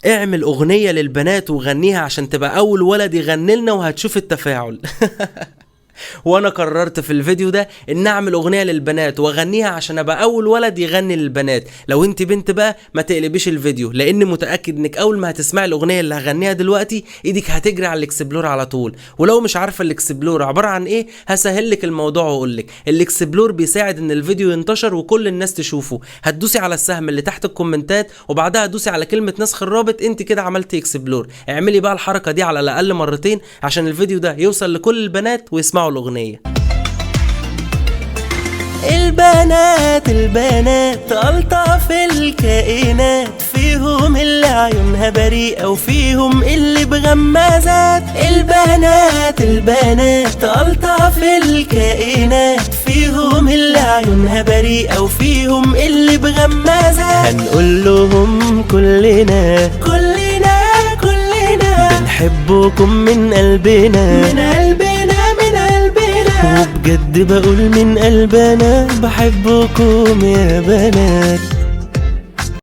اعمل اغنية للبنات وغنيها عشان تبقى اول ولد يغني لنا وهتشوف التفاعل. وانا قررت في الفيديو ده ان اعمل اغنية للبنات واغنيها عشان ابقى اول ولد يغني للبنات. لو انت بنت بقى ما تقلبيش الفيديو، لان متأكد انك اول ما هتسمعي الاغنية اللي هغنيها دلوقتي ايدك هتجري على الاكسبلور على طول. ولو مش عارفة الاكسبلور عبارة عن ايه هسهل لك الموضوع واقول لك. الاكسبلور بيساعد ان الفيديو ينتشر وكل الناس تشوفه. هتدوسي على السهم اللي تحت الكومنتات وبعدها دوسي على كلمة نسخ الرابط، انت كده عملتي اكسبلور. اعملي بقى الحركة دي على الاقل مرتين عشان الفيديو ده يوصل لكل البنات ويسمعوا الأغنية. البنات ألطف الكائنات، فيهم اللي عيونها بريئة وفيهم اللي بغمازات. البنات ألطف الكائنات، فيهم اللي عيونها بريئة وفيهم اللي بغمازات. هنقول لهم كلنا بنحبكم من قلبنا، وبجد بقول من قلبنا بحبكم يا بنات.